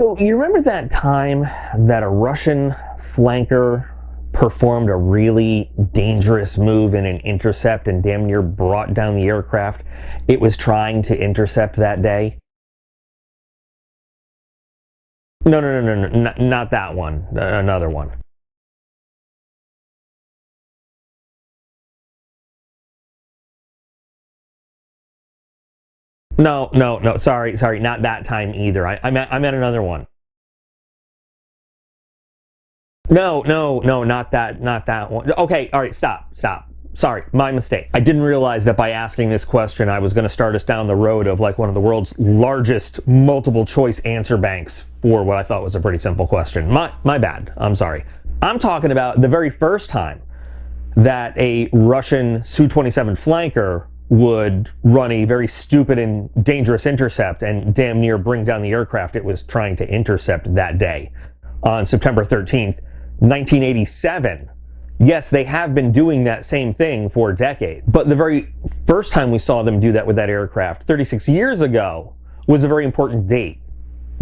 So you remember that time that a Russian flanker performed a really dangerous move in an intercept and damn near brought down the aircraft it was trying to intercept that day? No, not that one. Another one. No, sorry, not that time either. I meant another one. No, not that one. Okay, all right, stop. Sorry, my mistake. I didn't realize that by asking this question, I was going to start us down the road of like one of the world's largest multiple choice answer banks for what I thought was a pretty simple question. My bad. I'm sorry. I'm talking about the very first time that a Russian Su-27 flanker would run a very stupid and dangerous intercept and damn near bring down the aircraft it was trying to intercept that day on September 13th, 1987. Yes, they have been doing that same thing for decades, but the very first time we saw them do that with that aircraft 36 years ago was a very important date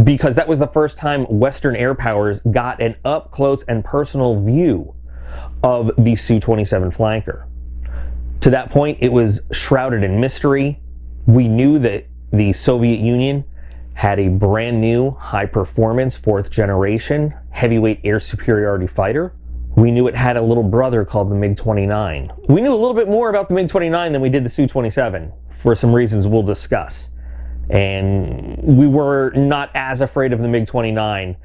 because that was the first time Western air powers got an up close and personal view of the Su-27 flanker. To that point, it was shrouded in mystery. We knew that the Soviet Union had a brand new high-performance fourth generation heavyweight air superiority fighter. We knew it had a little brother called the MiG-29. We knew a little bit more about the MiG-29 than we did the Su-27 for some reasons we'll discuss. And we were not as afraid of the MiG-29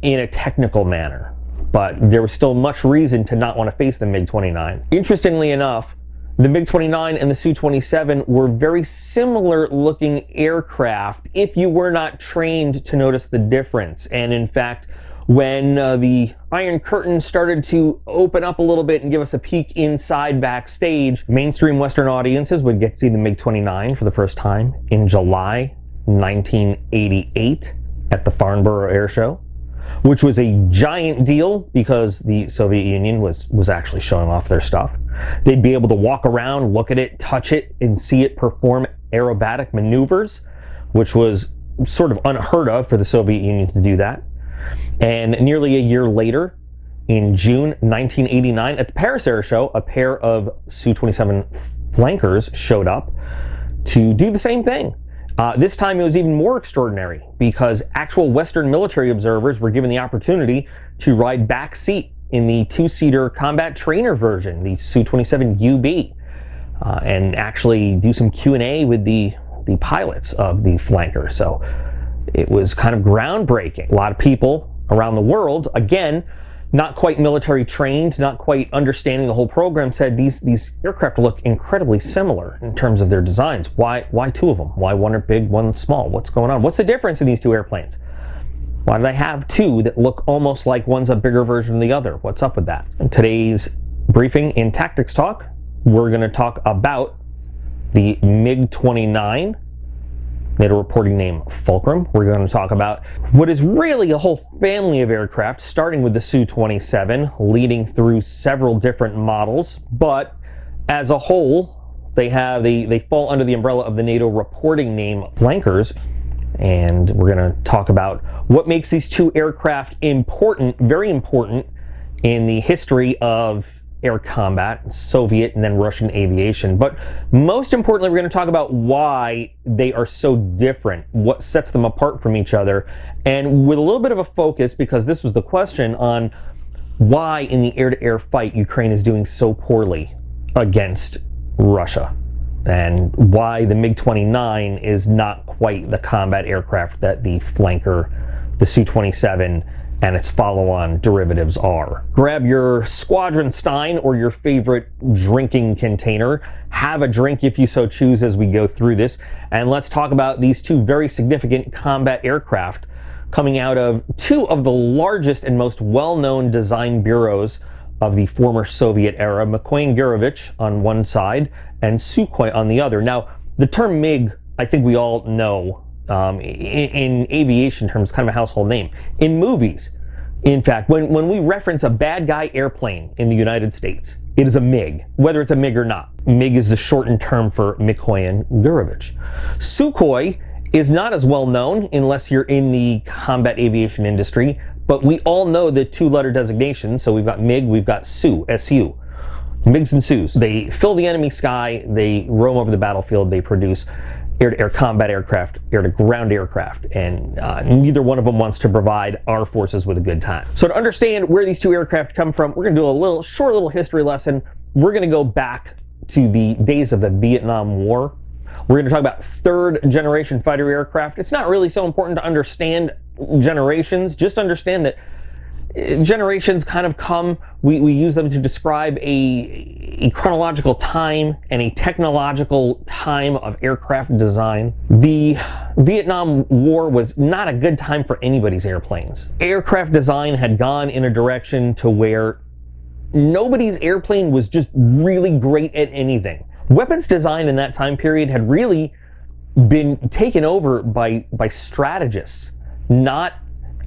in a technical manner, but there was still much reason to not want to face the MiG-29. Interestingly enough, the MiG-29 and the Su-27 were very similar looking aircraft if you were not trained to notice the difference. And in fact, when the Iron Curtain started to open up a little bit and give us a peek inside backstage, mainstream Western audiences would get to see the MiG-29 for the first time in July 1988 at the Farnborough Air Show, which was a giant deal because the Soviet Union was actually showing off their stuff. They'd be able to walk around, look at it, touch it, and see it perform aerobatic maneuvers, which was sort of unheard of for the Soviet Union to do that. And nearly a year later, in June 1989, at the Paris Air Show, a pair of Su-27 flankers showed up to do the same thing. This time it was even more extraordinary because actual Western military observers were given the opportunity to ride back seat in the two-seater combat trainer version, the Su-27UB, and actually do some Q&A with the pilots of the flanker. So it was kind of groundbreaking. A lot of people around the world, again, not quite military trained, not quite understanding the whole program, said these aircraft look incredibly similar in terms of their designs. Why two of them? Why one big, one small? What's going on? What's the difference in these two airplanes? Why do they have two that look almost like one's a bigger version of the other? What's up with that? In today's briefing in Tactics Talk, we're going to talk about the MiG-29, NATO reporting name Fulcrum. We're going to talk about what is really a whole family of aircraft, starting with the Su-27, leading through several different models, but as a whole, they fall under the umbrella of the NATO reporting name flankers. And we're going to talk about what makes these two aircraft important, very important, in the history of air combat, Soviet and then Russian aviation. But most importantly, we're going to talk about why they are so different, what sets them apart from each other, and with a little bit of a focus, because this was the question, on why in the air-to-air fight Ukraine is doing so poorly against Russia, and why the MiG-29 is not quite the combat aircraft that the flanker, the Su-27, and its follow-on derivatives are. Grab your Squadron Stein or your favorite drinking container. Have a drink if you so choose as we go through this. And let's talk about these two very significant combat aircraft coming out of two of the largest and most well-known design bureaus of the former Soviet era, Mikoyan-Gurevich on one side and Sukhoi on the other. Now, the term MiG, I think we all know, in aviation terms, kind of a household name. In movies, in fact, when we reference a bad guy airplane in the United States, it is a MiG, whether it's a MiG or not. MiG is the shortened term for Mikoyan-Gurevich. Sukhoi is not as well known unless you're in the combat aviation industry, but we all know the two-letter designation. So we've got MiG, we've got Su, S-U. MiGs and Sus. They fill the enemy sky, they roam over the battlefield, they produce air-to-air combat aircraft, air-to-ground aircraft, and neither one of them wants to provide our forces with a good time. So to understand where these two aircraft come from, we're going to do a short little history lesson. We're going to go back to the days of the Vietnam War. We're going to talk about third-generation fighter aircraft. It's not really so important to understand generations. Just understand that generations kind of come, we use them to describe a chronological time and a technological time of aircraft design. The Vietnam War was not a good time for anybody's airplanes. Aircraft design had gone in a direction to where nobody's airplane was just really great at anything. Weapons design in that time period had really been taken over by strategists, not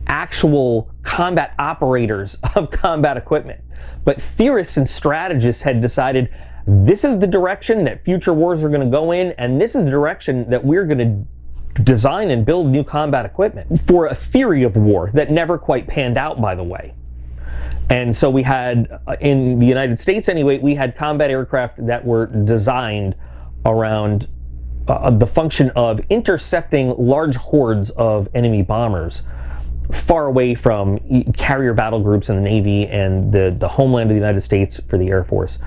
actual combat operators of combat equipment. But theorists and strategists had decided this is the direction that future wars are going to go in, and this is the direction that we're going to design and build new combat equipment for a theory of war that never quite panned out, by the way. And so we had, in the United States anyway, we had combat aircraft that were designed around the function of intercepting large hordes of enemy bombers far away from carrier battle groups in the Navy and the homeland of the United States for the Air Force.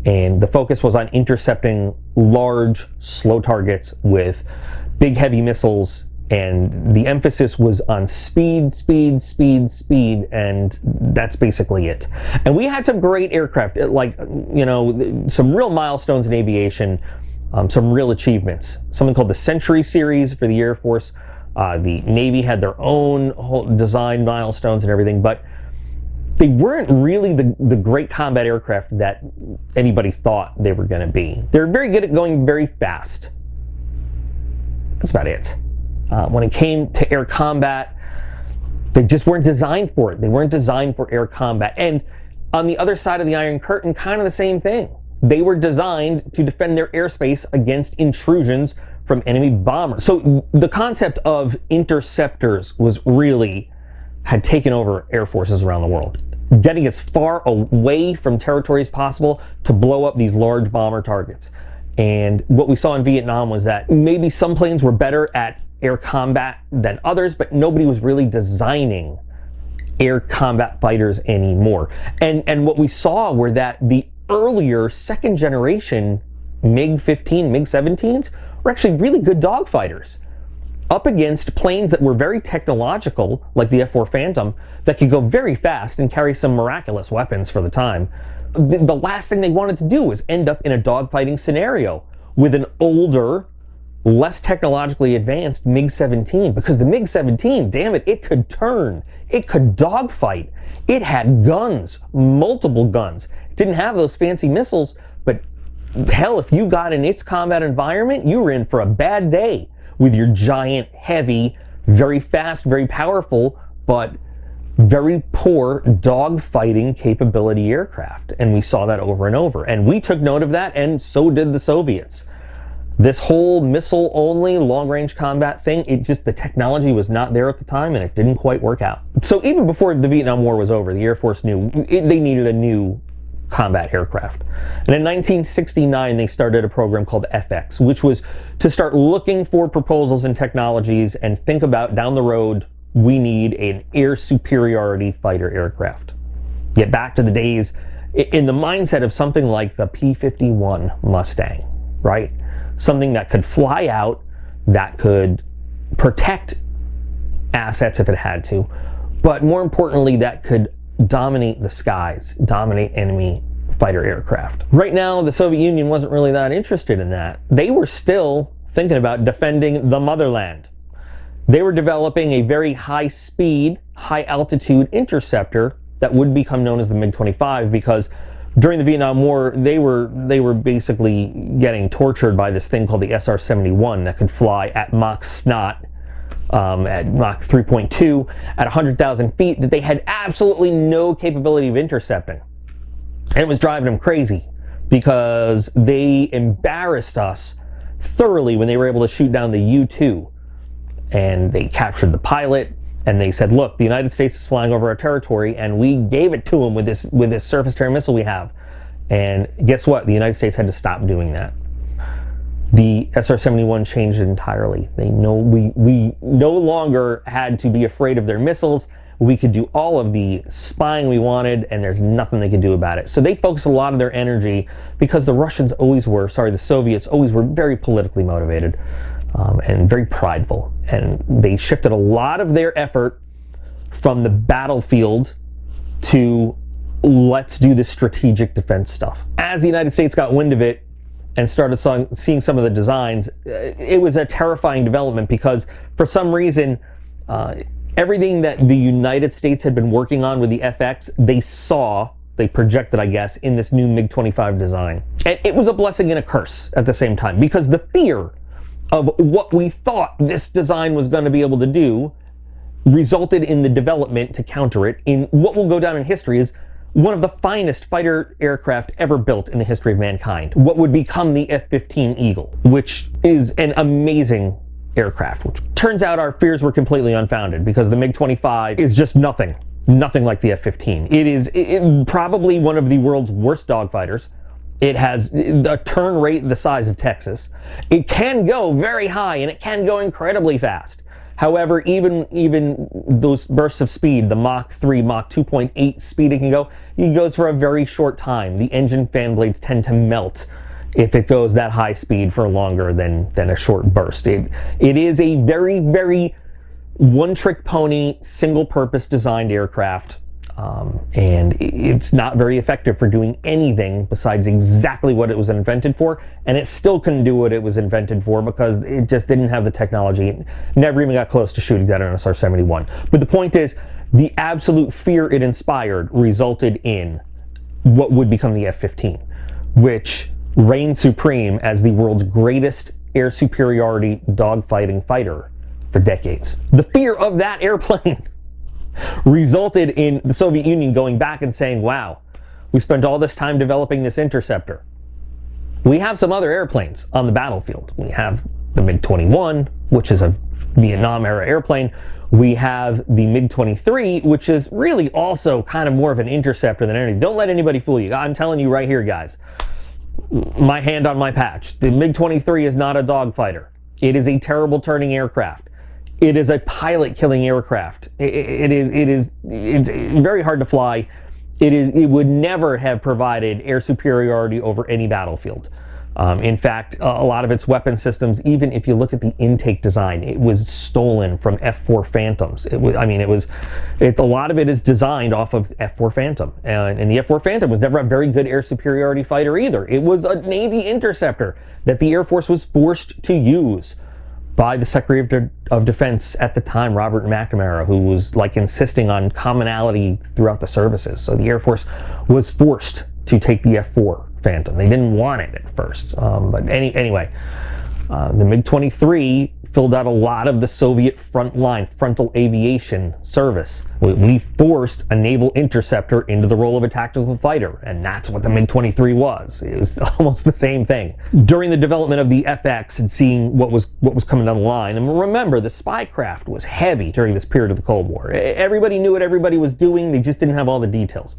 And the focus was on intercepting large, slow targets with big, heavy missiles, and the emphasis was on speed, speed, speed, speed, and that's basically it. And we had some great aircraft, like, you know, some real milestones in aviation, some real achievements. Something called the Century Series for the Air Force. The Navy had their own whole design milestones and everything, but they weren't really the great combat aircraft that anybody thought they were going to be. They're very good at going very fast. That's about it. When it came to air combat, they just weren't designed for it. They weren't designed for air combat. And on the other side of the Iron Curtain, kind of the same thing. They were designed to defend their airspace against intrusions from enemy bombers. So the concept of interceptors had taken over air forces around the world, getting as far away from territory as possible to blow up these large bomber targets. And what we saw in Vietnam was that maybe some planes were better at air combat than others, but nobody was really designing air combat fighters anymore. And what we saw were that the earlier second generation MiG-15, MiG-17s were actually really good dogfighters up against planes that were very technological, like the F-4 Phantom, that could go very fast and carry some miraculous weapons for the time. The last thing they wanted to do was end up in a dogfighting scenario with an older, less technologically advanced MiG-17, because the MiG-17, damn it, it could turn, it could dogfight, it had guns, multiple guns. It didn't have those fancy missiles, but hell, if you got in its combat environment, you were in for a bad day with your giant, heavy, very fast, very powerful, but very poor dogfighting capability aircraft. And we saw that over and over. And we took note of that, and so did the Soviets. This whole missile-only long-range combat thing, the technology was not there at the time, and it didn't quite work out. So even before the Vietnam War was over, the Air Force knew they needed a new combat aircraft. And in 1969, they started a program called FX, which was to start looking for proposals and technologies and think about down the road, we need an air superiority fighter aircraft. Get back to the days in the mindset of something like the P-51 Mustang, right? Something that could fly out, that could protect assets if it had to, but more importantly, that could dominate the skies, dominate enemy fighter aircraft. Right now, the Soviet Union wasn't really that interested in that. They were still thinking about defending the motherland. They were developing a very high-speed, high-altitude interceptor that would become known as the MiG-29, because during the Vietnam War, they were basically getting tortured by this thing called the SR-71 that could fly at Mach snot, at Mach 3.2, at 100,000 feet, that they had absolutely no capability of intercepting. And it was driving them crazy because they embarrassed us thoroughly when they were able to shoot down the U-2, and they captured the pilot, and they said, look, the United States is flying over our territory, and we gave it to them with this surface-to-air missile we have. And guess what? The United States had to stop doing that. The SR-71 changed it entirely. We no longer had to be afraid of their missiles. We could do all of the spying we wanted, and there's nothing they could do about it. So they focused a lot of their energy, because the the Soviets always were very politically motivated and very prideful. And they shifted a lot of their effort from the battlefield to let's do the strategic defense stuff. As the United States got wind of it and started seeing some of the designs, it was a terrifying development, because for some reason, everything that the United States had been working on with the FX, they projected, I guess, in this new MiG-29 design. And it was a blessing and a curse at the same time, because the fear of what we thought this design was going to be able to do resulted in the development to counter it in what will go down in history as one of the finest fighter aircraft ever built in the history of mankind. What would become the F-15 Eagle, which is an amazing aircraft, which turns out our fears were completely unfounded, because the MiG-29 is just nothing like the F-15. It is probably one of the world's worst dogfighters. It has a turn rate the size of Texas. It can go very high, and it can go incredibly fast. However, even those bursts of speed, the Mach 3, Mach 2.8 speed it goes for a very short time. The engine fan blades tend to melt if it goes that high speed for longer than a short burst. It is a very, very one-trick pony, single-purpose designed aircraft, and it's not very effective for doing anything besides exactly what it was invented for, and it still couldn't do what it was invented for because it just didn't have the technology. It never even got close to shooting that on SR-71. But the point is, the absolute fear it inspired resulted in what would become the F-15, which reigned supreme as the world's greatest air superiority dogfighting fighter for decades. The fear of that airplane resulted in the Soviet Union going back and saying, wow, we spent all this time developing this interceptor. We have some other airplanes on the battlefield. We have the MiG-21, which is a Vietnam-era airplane. We have the MiG-23, which is really also kind of more of an interceptor than anything. Don't let anybody fool you. I'm telling you right here, guys. My hand on my patch. The MiG-23 is not a dogfighter. It is a terrible turning aircraft. It is a pilot-killing aircraft. It's very hard to fly. It would never have provided air superiority over any battlefield. In fact, a lot of its weapon systems, even if you look at the intake design, it was stolen from F-4 Phantoms. A lot of it is designed off of F-4 Phantom, and the F-4 Phantom was never a very good air superiority fighter either. It was a Navy interceptor that the Air Force was forced to use by the Secretary of Defense at the time, Robert McNamara, who was like insisting on commonality throughout the services. So the Air Force was forced to take the F-4 Phantom. They didn't want it at first, but anyway, the MiG-23 filled out a lot of the Soviet frontal aviation service. We forced a naval interceptor into the role of a tactical fighter, and that's what the MiG-23 was. It was almost the same thing. During the development of the FX and seeing what was coming down the line, and remember, the spy craft was heavy during this period of the Cold War. Everybody knew what everybody was doing, they just didn't have all the details.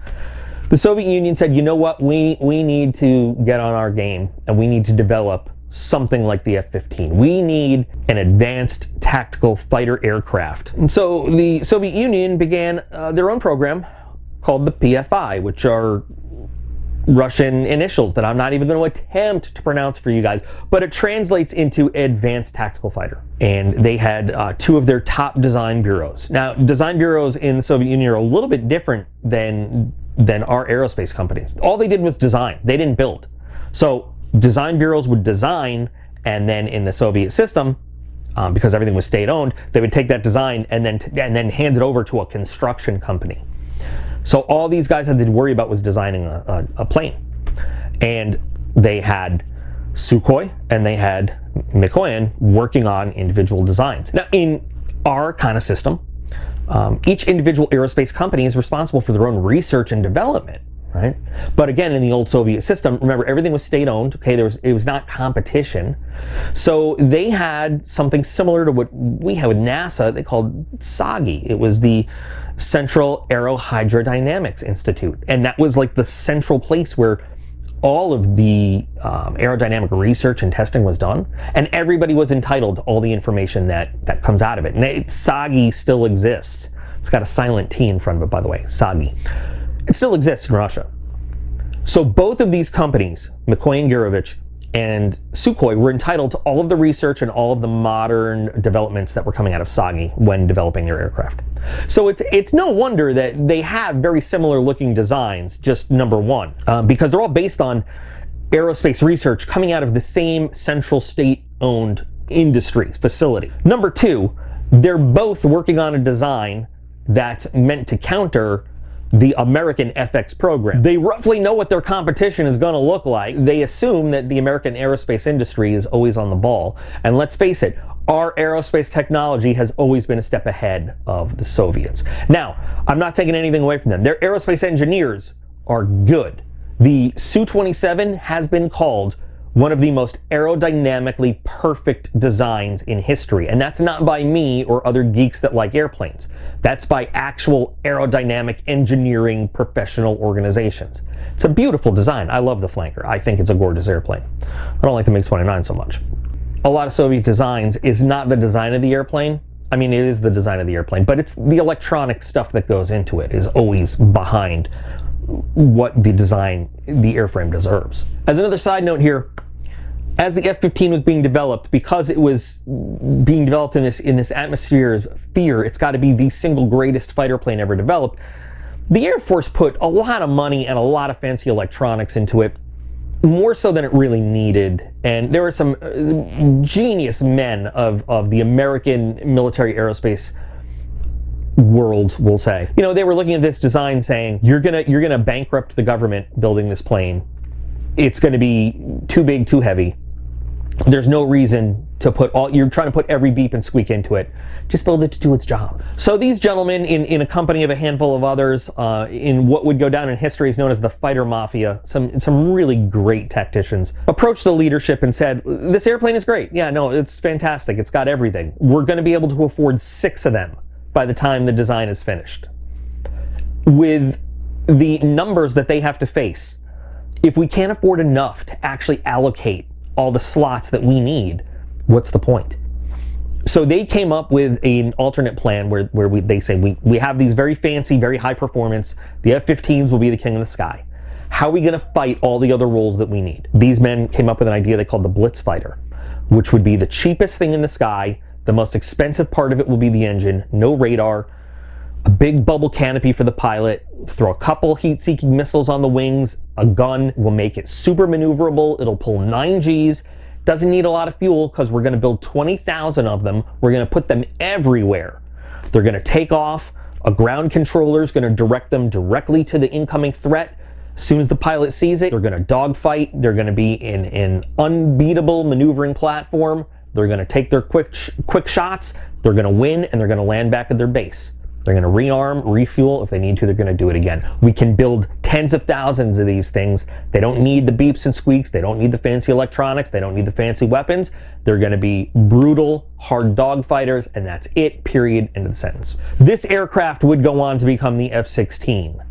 The Soviet Union said, you know what, we need to get on our game, and we need to develop something like the F-15. We need an advanced tactical fighter aircraft. And so the Soviet Union began their own program called the PFI, which are Russian initials that I'm not even going to attempt to pronounce for you guys, but it translates into Advanced Tactical Fighter. And they had two of their top design bureaus. Now, design bureaus in the Soviet Union are a little bit different than our aerospace companies. All they did was design. They didn't build. So design bureaus would design, and then in the Soviet system, because everything was state-owned, they would take that design and then hand it over to a construction company. So all these guys had to worry about was designing a plane. And they had Sukhoi and they had Mikoyan working on individual designs. Now, in our kind of system, each individual aerospace company is responsible for their own research and development. right? But again, in the old Soviet system, remember, everything was state-owned, okay? It was not competition. So they had something similar to what we have with NASA, they called SAGI. It was the Central Aerohydrodynamics Institute. And that was like the central place where all of the aerodynamic research and testing was done, and everybody was entitled to all the information that comes out of it. And SAGI still exists. It's got a silent T in front of it, by the way, SAGI. It still exists in Russia. So both of these companies, McCoy and Gurevich and Sukhoi, were entitled to all of the research and all of the modern developments that were coming out of SAGI when developing their aircraft. So it's no wonder that they have very similar looking designs, just number one, because they're all based on aerospace research coming out of the same central state-owned industry facility. Number two, they're both working on a design that's meant to counter the American FX program. They roughly know what their competition is going to look like. They assume that the American aerospace industry is always on the ball. And let's face it, our aerospace technology has always been a step ahead of the Soviets. Now, I'm not taking anything away from them. Their aerospace engineers are good. The Su-27 has been called one of the most aerodynamically perfect designs in history. And that's not by me or other geeks that like airplanes. That's by actual aerodynamic engineering professional organizations. It's a beautiful design. I love the flanker. I think it's a gorgeous airplane. I don't like the MiG-29 so much. A lot of Soviet designs is not the design of the airplane. I mean, it is the design of the airplane, but it's the electronic stuff that goes into it is always behind what the design, the airframe deserves. As another side note here, as the F-15 was being developed, because it was being developed in this atmosphere of fear, it's got to be the single greatest fighter plane ever developed. The Air Force put a lot of money and a lot of fancy electronics into it, more so than it really needed. And there were some genius men of the American military aerospace world, we'll say. You know, they were looking at this design saying, you're gonna bankrupt the government building this plane. It's gonna be too big, too heavy. There's no reason to put you're trying to put every beep and squeak into it. Just build it to do its job. So these gentlemen, in a company of a handful of others, in what would go down in history as known as the fighter mafia, some really great tacticians, approached the leadership and said, this airplane is great. Yeah, no, it's fantastic. It's got everything. We're gonna be able to afford 6 of them by the time the design is finished. With the numbers that they have to face, if we can't afford enough to actually allocate all the slots that we need, what's the point? So they came up with an alternate plan where they say we have these very fancy, very high performance, the F-15s will be the king of the sky. How are we gonna fight all the other roles that we need? These men came up with an idea they called the Blitz fighter, which would be the cheapest thing in the sky. The most expensive part of it will be the engine, no radar, a big bubble canopy for the pilot, throw a couple heat-seeking missiles on the wings, a gun will make it super maneuverable, it'll pull 9 Gs, doesn't need a lot of fuel because we're gonna build 20,000 of them, we're gonna put them everywhere. They're gonna take off, a ground controller is gonna direct them directly to the incoming threat. As soon as the pilot sees it, they're gonna dogfight, they're gonna be in an unbeatable maneuvering platform, they're gonna take their quick shots, they're gonna win, and they're gonna land back at their base. They're going to rearm, refuel. If they need to, they're going to do it again. We can build tens of thousands of these things. They don't need the beeps and squeaks. They don't need the fancy electronics. They don't need the fancy weapons. They're going to be brutal, hard dogfighters, and that's it, period, end of the sentence. This aircraft would go on to become the F-16,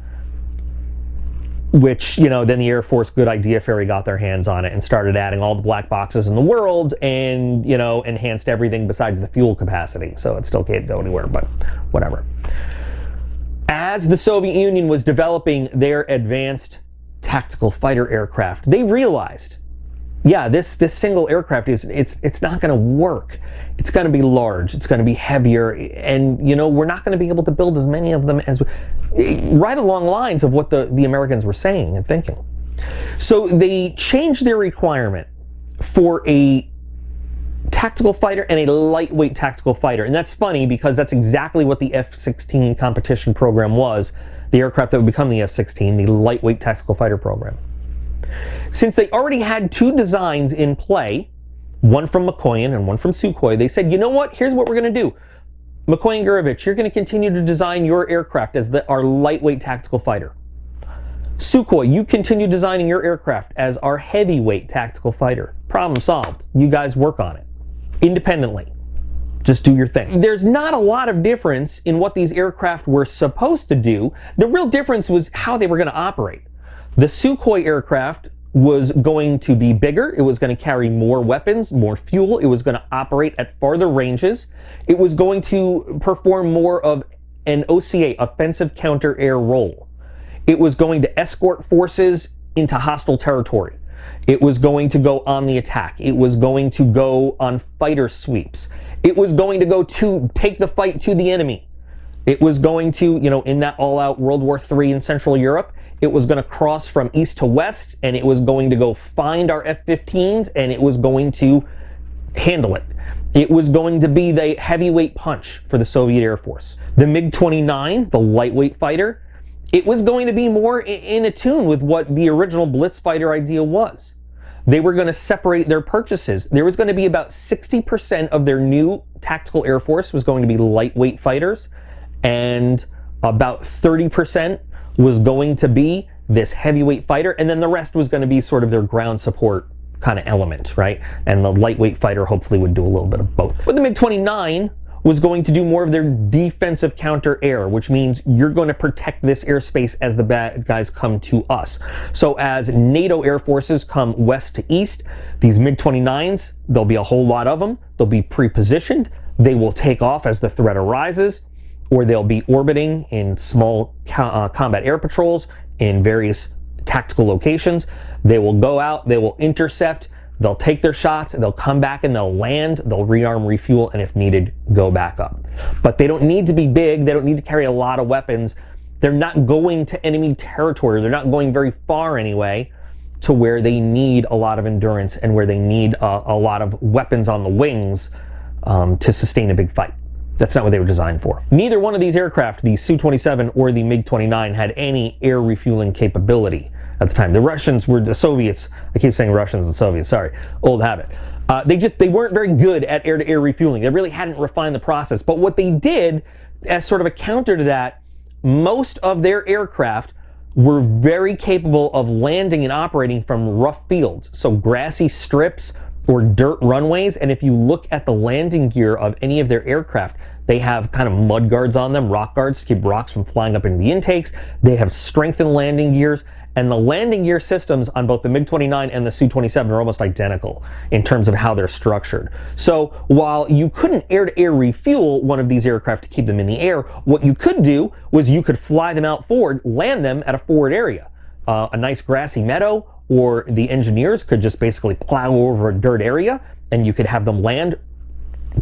which, you know, then the Air Force Good Idea Fairy got their hands on it and started adding all the black boxes in the world and, you know, enhanced everything besides the fuel capacity. So it still can't go anywhere, but whatever. As the Soviet Union was developing their advanced tactical fighter aircraft, they realized, yeah, this single aircraft it's not going to work. It's going to be large. It's going to be heavier, and you know we're not going to be able to build as many of them as right along lines of what the Americans were saying and thinking. So they changed their requirement for a tactical fighter and a lightweight tactical fighter, and that's funny because that's exactly what the F-16 competition program was. The aircraft that would become the F-16, the lightweight tactical fighter program. Since they already had 2 designs in play, one from McCoy and one from Sukhoi, they said, you know what, here's what we're going to do. McCoy and Gurevich, you're going to continue to design your aircraft as our lightweight tactical fighter. Sukhoi, you continue designing your aircraft as our heavyweight tactical fighter. Problem solved. You guys work on it independently. Just do your thing. There's not a lot of difference in what these aircraft were supposed to do. The real difference was how they were going to operate. The Sukhoi aircraft was going to be bigger. It was going to carry more weapons, more fuel. It was going to operate at farther ranges. It was going to perform more of an OCA, offensive counter-air role. It was going to escort forces into hostile territory. It was going to go on the attack. It was going to go on fighter sweeps. It was going to go to take the fight to the enemy. It was going to, in that all-out World War III in Central Europe, it was going to cross from east to west, and it was going to go find our F-15s, and it was going to handle it. It was going to be the heavyweight punch for the Soviet Air Force. The MiG-29, the lightweight fighter, it was going to be more in tune with what the original Blitz fighter idea was. They were going to separate their purchases. There was going to be about 60% of their new tactical air force was going to be lightweight fighters, and about 30% was going to be this heavyweight fighter, and then the rest was going to be sort of their ground support kind of element, right? And the lightweight fighter hopefully would do a little bit of both. But the MiG-29 was going to do more of their defensive counter-air, which means you're going to protect this airspace as the bad guys come to us. So as NATO air forces come west to east, these MiG-29s, there'll be a whole lot of them. They'll be pre-positioned. They will take off as the threat arises, or they'll be orbiting in small combat air patrols in various tactical locations. They will go out, they will intercept, they'll take their shots, they'll come back and they'll land, they'll rearm, refuel, and if needed, go back up. But they don't need to be big, they don't need to carry a lot of weapons. They're not going to enemy territory, they're not going very far anyway, to where they need a lot of endurance and where they need a lot of weapons on the wings to sustain a big fight. That's not what they were designed for. Neither one of these aircraft, the Su-27 or the MiG-29, had any air refueling capability at the time. The Russians were the Soviets. I keep saying Russians and Soviets, sorry, old habit. They weren't very good at air-to-air refueling. They really hadn't refined the process. But what they did, as sort of a counter to that, most of their aircraft were very capable of landing and operating from rough fields. So grassy strips or dirt runways, and if you look at the landing gear of any of their aircraft, they have kind of mud guards on them, rock guards to keep rocks from flying up into the intakes. They have strengthened landing gears, and the landing gear systems on both the MiG-29 and the Su-27 are almost identical in terms of how they're structured. So while you couldn't air-to-air refuel one of these aircraft to keep them in the air, what you could do was you could fly them out forward, land them at a forward area, a nice grassy meadow, or the engineers could just basically plow over a dirt area and you could have them land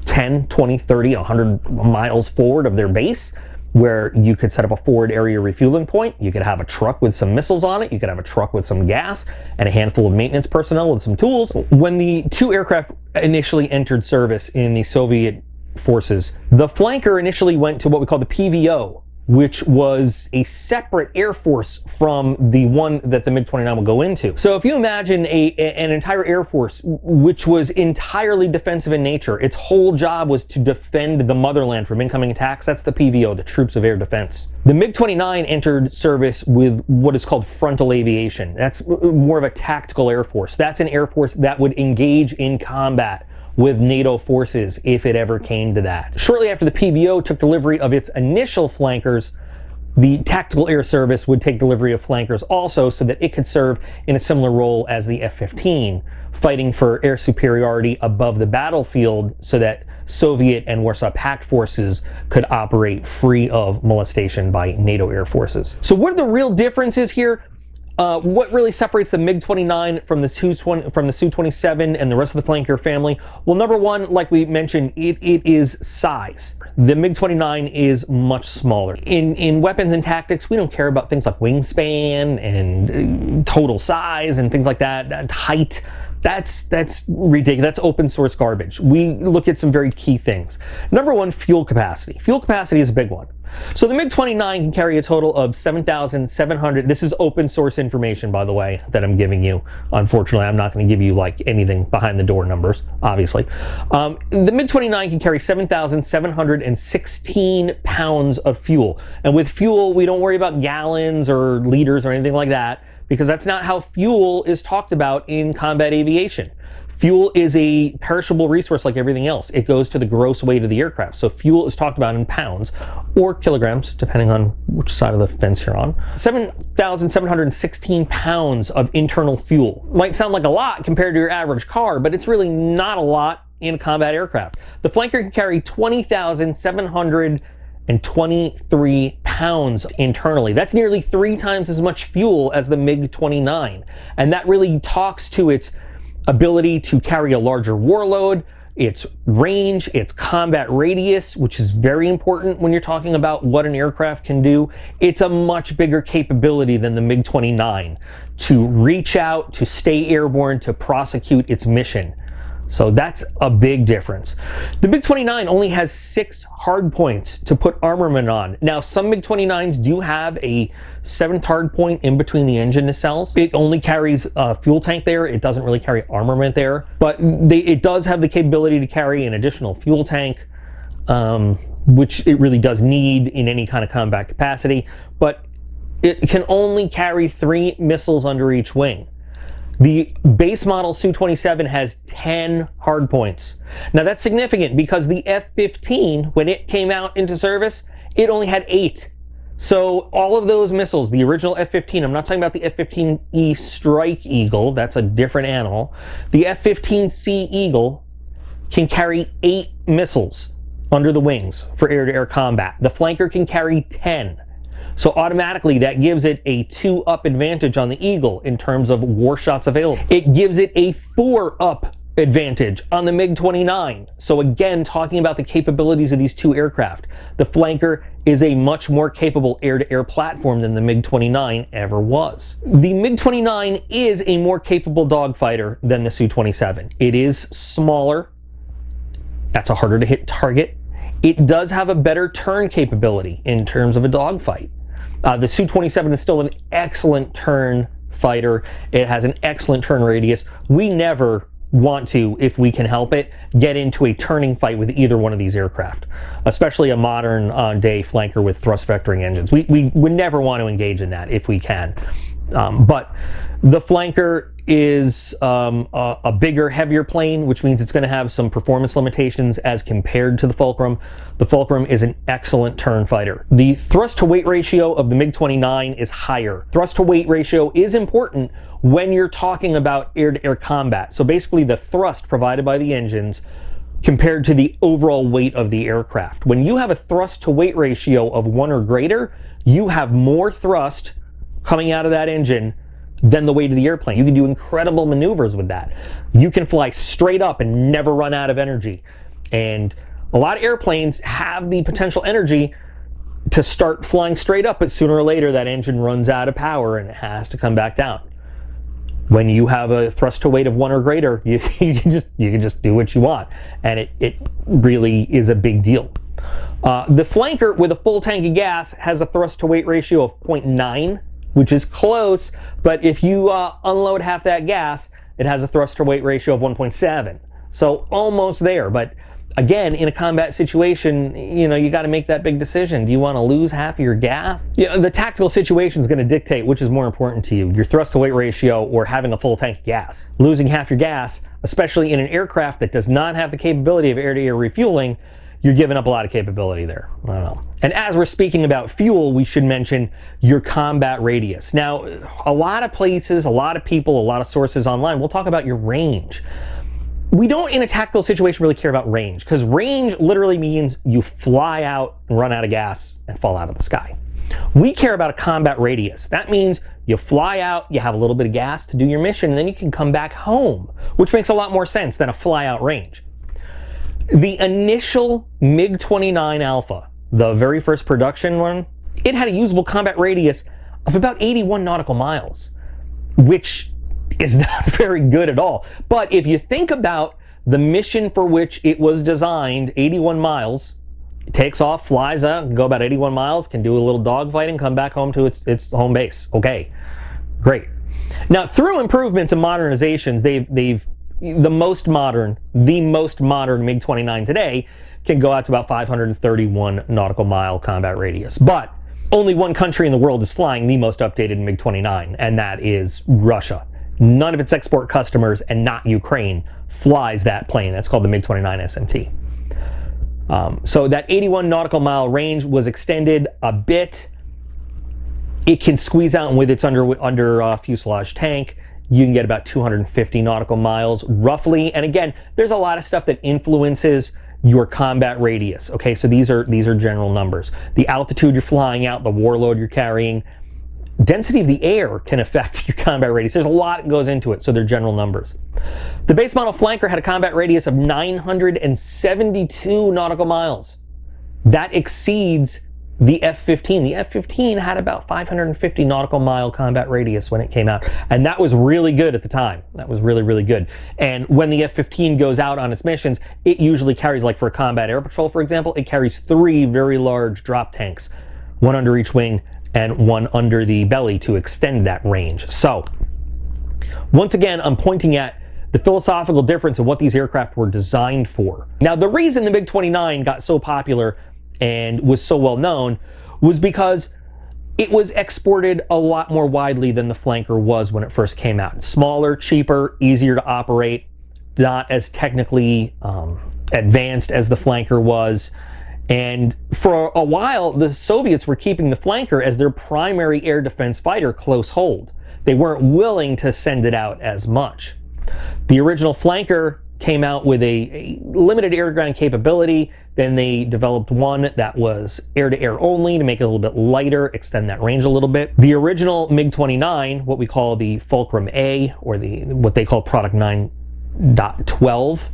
10, 20, 30, 100 miles forward of their base, where you could set up a forward area refueling point. You could have a truck with some missiles on it. You could have a truck with some gas and a handful of maintenance personnel with some tools. When the two aircraft initially entered service in the Soviet forces, the flanker initially went to what we call the PVO, which was a separate air force from the one that the MiG-29 will go into. So if you imagine an entire air force which was entirely defensive in nature, its whole job was to defend the motherland from incoming attacks, that's the PVO, the Troops of Air Defense. The MiG-29 entered service with what is called frontal aviation. That's more of a tactical air force. That's an air force that would engage in combat with NATO forces if it ever came to that. Shortly after the PVO took delivery of its initial flankers, the Tactical Air Service would take delivery of flankers also, so that it could serve in a similar role as the F-15, fighting for air superiority above the battlefield so that Soviet and Warsaw Pact forces could operate free of molestation by NATO air forces. So what are the real differences here? What really separates the MiG-29 from the Su-27 and the rest of the flanker family? Well, number one, like we mentioned, it is size. The MiG-29 is much smaller. In weapons and tactics, we don't care about things like wingspan and total size and things like that, and height. That's ridiculous. That's open source garbage. We look at some very key things. Number one, fuel capacity. Fuel capacity is a big one. So the MiG-29 can carry a total of 7,700. This is open source information, by the way, that I'm giving you. Unfortunately, I'm not going to give you like anything behind the door numbers, obviously. The MiG-29 can carry 7,716 pounds of fuel. And with fuel, we don't worry about gallons or liters or anything like that, because that's not how fuel is talked about in combat aviation. Fuel is a perishable resource like everything else. It goes to the gross weight of the aircraft. So fuel is talked about in pounds or kilograms, depending on which side of the fence you're on. 7,716 pounds of internal fuel. Might sound like a lot compared to your average car, but it's really not a lot in a combat aircraft. The Flanker can carry 20,723 pounds internally. That's nearly 3 times as much fuel as the MiG-29. And that really talks to its ability to carry a larger warload, its range, its combat radius, which is very important when you're talking about what an aircraft can do. It's a much bigger capability than the MiG-29 to reach out, to stay airborne, to prosecute its mission. So that's a big difference. The MiG-29 only has 6 hard points to put armament on. Now, some MiG-29s do have a 7th hard point in between the engine nacelles. It only carries a fuel tank there. It doesn't really carry armament there, but it does have the capability to carry an additional fuel tank, which it really does need in any kind of combat capacity, but it can only carry 3 missiles under each wing. The base model Su-27 has 10 hardpoints. Now that's significant because the F-15, when it came out into service, it only had 8. So all of those missiles, the original F-15, I'm not talking about the F-15E Strike Eagle, that's a different animal. The F-15C Eagle can carry 8 missiles under the wings for air-to-air combat. The Flanker can carry 10. So automatically that gives it a 2-up advantage on the Eagle in terms of war shots available. It gives it a 4-up advantage on the MiG-29. So again, talking about the capabilities of these two aircraft, the Flanker is a much more capable air-to-air platform than the MiG-29 ever was. The MiG-29 is a more capable dogfighter than the Su-27. It is smaller. That's a harder to hit target. It does have a better turn capability in terms of a dogfight. The Su-27 is still an excellent turn fighter. It has an excellent turn radius. We never want to, if we can help it, get into a turning fight with either one of these aircraft, especially a modern day flanker with thrust vectoring engines. We would never want to engage in that if we can. But the flanker is a bigger, heavier plane, which means it's going to have some performance limitations as compared to the Fulcrum. The Fulcrum is an excellent turn fighter. The thrust to weight ratio of the MiG-29 is higher. Thrust to weight ratio is important when you're talking about air-to-air combat. So basically the thrust provided by the engines compared to the overall weight of the aircraft. When you have a thrust to weight ratio of 1 or greater, you have more thrust coming out of that engine than the weight of the airplane. You can do incredible maneuvers with that. You can fly straight up and never run out of energy. And a lot of airplanes have the potential energy to start flying straight up, but sooner or later that engine runs out of power and it has to come back down. When you have a thrust to weight of 1 or greater, you can just do what you want. And it really is a big deal. The flanker with a full tank of gas has a thrust to weight ratio of 0.9, which is close, but if you unload half that gas, it has a thrust to weight ratio of 1.7. So almost there, but again, in a combat situation, you know, you got to make that big decision. Do you want to lose half of your gas? The tactical situation is going to dictate which is more important to you, your thrust to weight ratio or having a full tank of gas. Losing half your gas, especially in an aircraft that does not have the capability of air-to-air refueling, you're giving up a lot of capability there. I don't know. And as we're speaking about fuel, we should mention your combat radius. Now, a lot of places, a lot of people, a lot of sources online will talk about your range. We don't, in a tactical situation, really care about range, because range literally means you fly out and run out of gas and fall out of the sky. We care about a combat radius. That means you fly out, you have a little bit of gas to do your mission, and then you can come back home, which makes a lot more sense than a fly out range. The initial MiG-29 Alpha, the very first production one, it had a usable combat radius of about 81 nautical miles, which is not very good at all. But if you think about the mission for which it was designed, 81 miles, it takes off, flies out, can go about 81 miles, can do a little dogfighting, come back home to its home base. Okay, great. Now, through improvements and modernizations, the most modern MiG-29 today can go out to about 531 nautical mile combat radius. But only one country in the world is flying the most updated MiG-29, and that is Russia. None of its export customers, and not Ukraine, flies that plane. That's called the MiG-29 SMT. So that 81 nautical mile range was extended a bit. It can squeeze out with its under fuselage tank. You can get about 250 nautical miles roughly. And again, there's a lot of stuff that influences your combat radius. Okay, so these are general numbers. The altitude you're flying out, the warload you're carrying, density of the air can affect your combat radius. There's a lot that goes into it, so they're general numbers. The base model flanker had a combat radius of 972 nautical miles. That exceeds the F-15. The F-15 had about 550 nautical mile combat radius when it came out, and that was really good at the time. That was really, really good. And when the F-15 goes out on its missions, it usually carries, like for a combat air patrol, for example, it carries 3 very large drop tanks, one under each wing and one under the belly to extend that range. So, once again, I'm pointing at the philosophical difference of what these aircraft were designed for. Now, the reason the MiG-29 got so popular and was so well known was because it was exported a lot more widely than the flanker was when it first came out. Smaller, cheaper, easier to operate, not as technically advanced as the flanker was. And for a while, the Soviets were keeping the flanker as their primary air defense fighter close hold. They weren't willing to send it out as much. The original flanker came out with a limited air-to-ground capability. Then they developed one that was air-to-air only to make it a little bit lighter, extend that range a little bit. The original MiG-29, what we call the Fulcrum A, or what they call Product 9.12,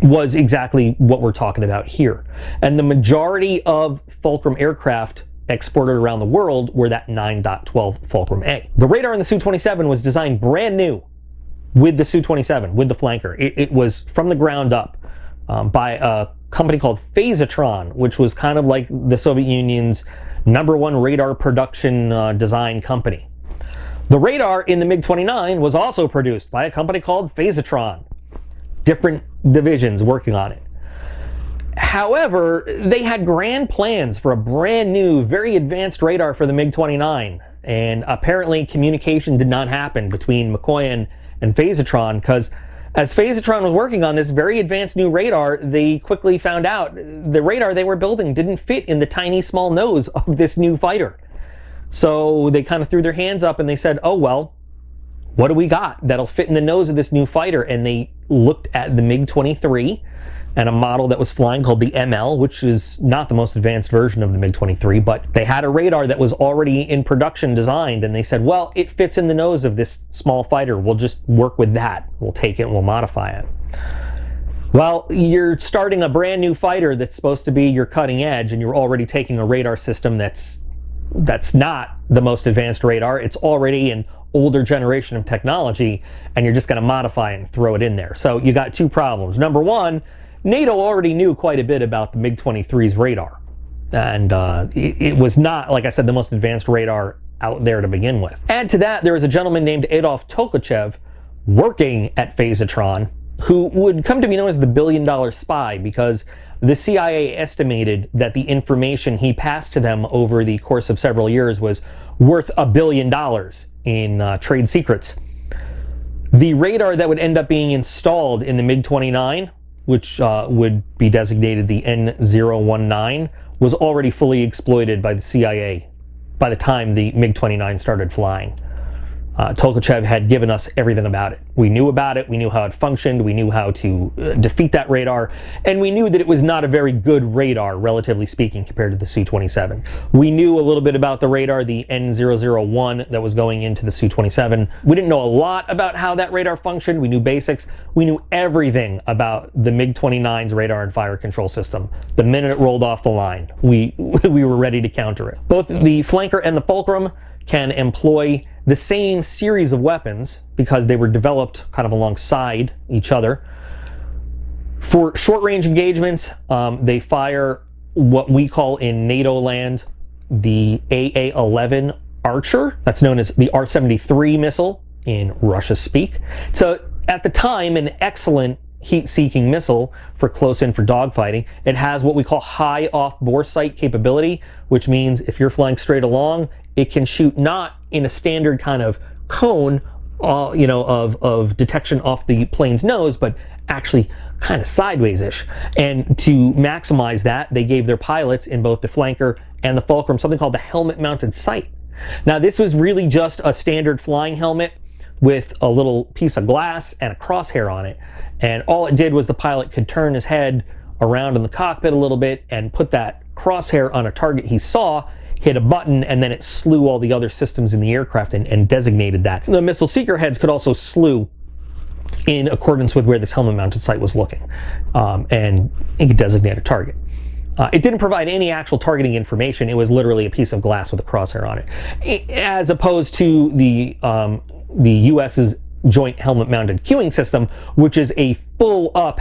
was exactly what we're talking about here. And the majority of Fulcrum aircraft exported around the world were that 9.12 Fulcrum A. The radar in the Su-27 was designed brand new with the Su-27, with the flanker. It was from the ground up by a company called Phasitron, which was kind of like the Soviet Union's #1 radar production design company. The radar in the MiG-29 was also produced by a company called Phasitron. Different divisions working on it. However, they had grand plans for a brand new, very advanced radar for the MiG-29, and apparently communication did not happen between Mikoyan and Phasitron, because as Phasitron was working on this very advanced new radar, they quickly found out the radar they were building didn't fit in the tiny small nose of this new fighter. So they kind of threw their hands up and they said, oh well, what do we got that'll fit in the nose of this new fighter? And they looked at the MiG-23 and a model that was flying called the ML, which is not the most advanced version of the MiG-23, but they had a radar that was already in production designed, and they said, well, it fits in the nose of this small fighter. We'll just work with that. We'll take it and we'll modify it. Well, you're starting a brand new fighter that's supposed to be your cutting edge, and you're already taking a radar system that's not the most advanced radar. It's already an older generation of technology, and you're just going to modify it and throw it in there. So you got 2 problems. Number one, NATO already knew quite a bit about the MiG-23's radar, and it was not, like I said, the most advanced radar out there to begin with. Add to that, there was a gentleman named Adolf Tolkachev working at Phasitron who would come to be known as the billion-dollar spy, because the CIA estimated that the information he passed to them over the course of several years was worth $1 billion in trade secrets. The radar that would end up being installed in the MiG-29, which would be designated the N019, was already fully exploited by the CIA by the time the MiG-29 started flying. Tolkachev had given us everything about it. We knew about it, we knew how it functioned, we knew how to defeat that radar, and we knew that it was not a very good radar, relatively speaking, compared to the Su-27. We knew a little bit about the radar, the N001 that was going into the Su-27. We didn't know a lot about how that radar functioned. We knew basics. We knew everything about the MiG-29's radar and fire control system. The minute it rolled off the line, we were ready to counter it. Both the flanker and the Fulcrum can employ the same series of weapons because they were developed kind of alongside each other. For short-range engagements, they fire what we call in NATO land the AA-11 Archer. That's known as the R-73 missile in Russia speak. So at the time, an excellent heat-seeking missile for close-in for dogfighting. It has what we call high off-bore sight capability, which means if you're flying straight along, it can shoot not in a standard kind of cone, of detection off the plane's nose, but actually kind of sideways-ish. And to maximize that, they gave their pilots in both the flanker and the Fulcrum something called the helmet-mounted sight. Now, this was really just a standard flying helmet with a little piece of glass and a crosshair on it. And all it did was the pilot could turn his head around in the cockpit a little bit and put that crosshair on a target he saw, hit a button, and then it slew all the other systems in the aircraft and designated that. The missile seeker heads could also slew in accordance with where this helmet-mounted sight was looking, and it could designate a target. It didn't provide any actual targeting information. It was literally a piece of glass with a crosshair on it, as opposed to the US's Joint Helmet-Mounted Cueing System, which is a full-up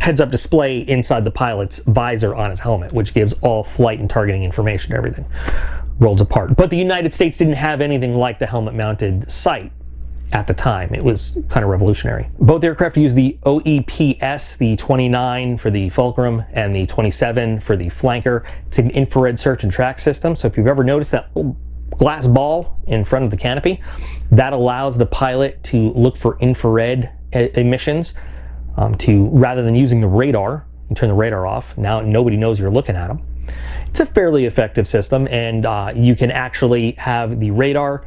heads-up display inside the pilot's visor on his helmet, which gives all flight and targeting information, everything rolls apart. But the United States didn't have anything like the helmet-mounted sight at the time. It was kind of revolutionary. Both aircraft used the OEPS, the 29 for the Fulcrum and the 27 for the flanker. It's an infrared search and track system. So if you've ever noticed that little glass ball in front of the canopy, that allows the pilot to look for infrared emissions rather than using the radar and turn the radar off. Now nobody knows you're looking at them. It's a fairly effective system, and you can actually have the radar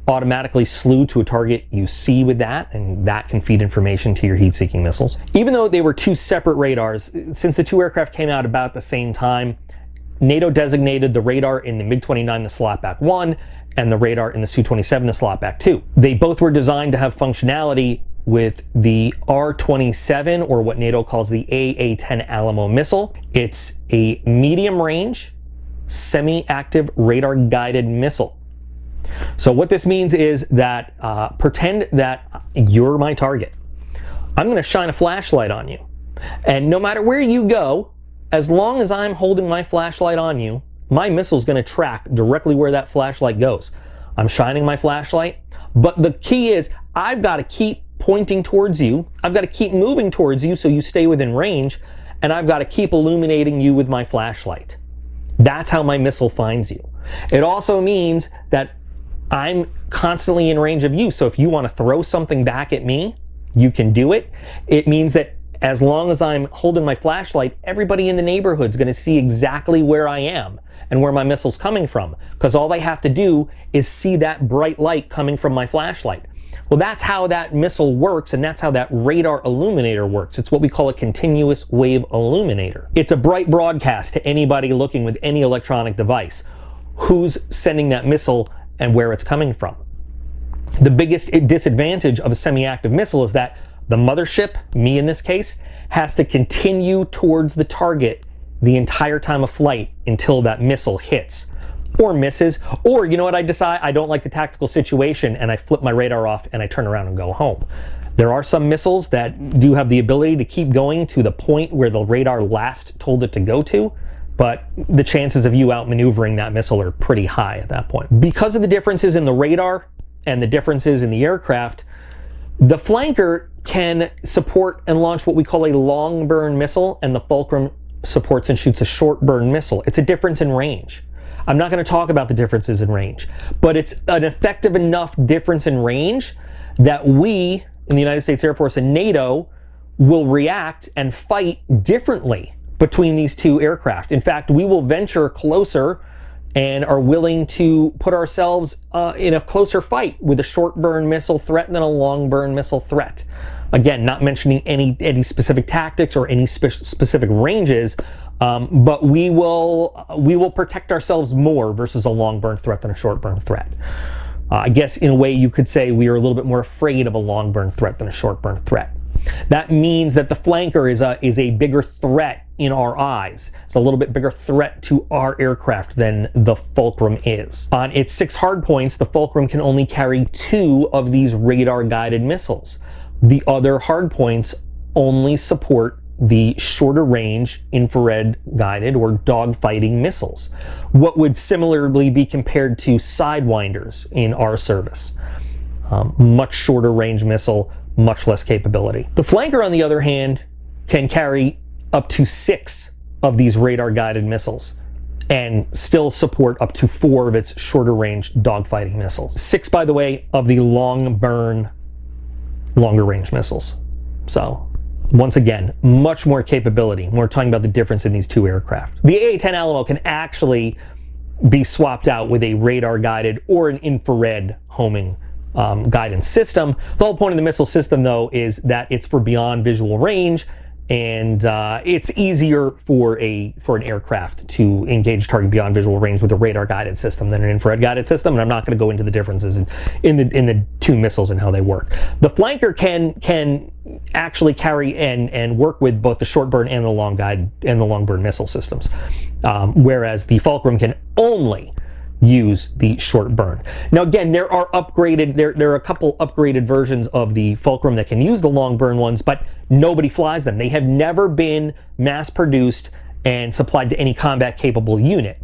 automatically slew to a target you see with that, and that can feed information to your heat-seeking missiles. Even though they were two separate radars, since the two aircraft came out about the same time, NATO designated the radar in the MiG-29 the slotback 1 and the radar in the Su-27 the slotback 2. They both were designed to have functionality with the R-27, or what NATO calls the AA-10 Alamo missile. It's a medium-range, semi-active radar-guided missile. So what this means is that pretend that you're my target. I'm going to shine a flashlight on you, and no matter where you go, as long as I'm holding my flashlight on you, my missile's going to track directly where that flashlight goes. I'm shining my flashlight, but the key is I've got to keep pointing towards you. I've got to keep moving towards you so you stay within range, and I've got to keep illuminating you with my flashlight. That's how my missile finds you. It also means that I'm constantly in range of you, so if you want to throw something back at me, you can do it. It means that as long as I'm holding my flashlight, everybody in the neighborhood's going to see exactly where I am and where my missile's coming from, because all they have to do is see that bright light coming from my flashlight. Well, that's how that missile works, and that's how that radar illuminator works. It's what we call a continuous wave illuminator. It's a bright broadcast to anybody looking with any electronic device who's sending that missile and where it's coming from. The biggest disadvantage of a semi-active missile is that the mothership, me in this case, has to continue towards the target the entire time of flight until that missile hits or misses, or you know what, I decide I don't like the tactical situation and I flip my radar off and I turn around and go home. There are some missiles that do have the ability to keep going to the point where the radar last told it to go to, but the chances of you outmaneuvering that missile are pretty high at that point. Because of the differences in the radar and the differences in the aircraft, the flanker can support and launch what we call a long burn missile, and the Fulcrum supports and shoots a short burn missile. It's a difference in range. I'm not going to talk about the differences in range, but it's an effective enough difference in range that we in the United States Air Force and NATO will react and fight differently between these two aircraft. In fact, we will venture closer and are willing to put ourselves in a closer fight with a short burn missile threat than a long burn missile threat. Again, not mentioning any specific tactics or any specific ranges, but we will protect ourselves more versus a long burn threat than a short burn threat. I guess in a way you could say we are a little bit more afraid of a long burn threat than a short burn threat. That means that the flanker is a bigger threat in our eyes. It's a little bit bigger threat to our aircraft than the Fulcrum is. On its 6 hardpoints, the Fulcrum can only carry 2 of these radar-guided missiles. The other hardpoints only support the shorter range infrared guided or dogfighting missiles, what would similarly be compared to sidewinders in our service. Much shorter range missile, much less capability. The flanker, on the other hand, can carry up to 6 of these radar guided missiles and still support up to 4 of its shorter range dogfighting missiles. 6, by the way, of the long burn, longer range missiles. So once again, much more capability when we're talking about the difference in these 2 aircraft. The AA-10 Alamo can actually be swapped out with a radar-guided or an infrared homing guidance system. The whole point of the missile system, though, is that it's for beyond visual range, and it's easier for an aircraft to engage target beyond visual range with a radar-guided system than an infrared-guided system. And I'm not going to go into the differences in the 2 missiles and how they work. The flanker can actually carry and work with both the short burn and the long burn missile systems, whereas the Fulcrum can only use the short burn. Now again, there are a couple upgraded versions of the Fulcrum that can use the long burn ones, but nobody flies them. They have never been mass produced and supplied to any combat capable unit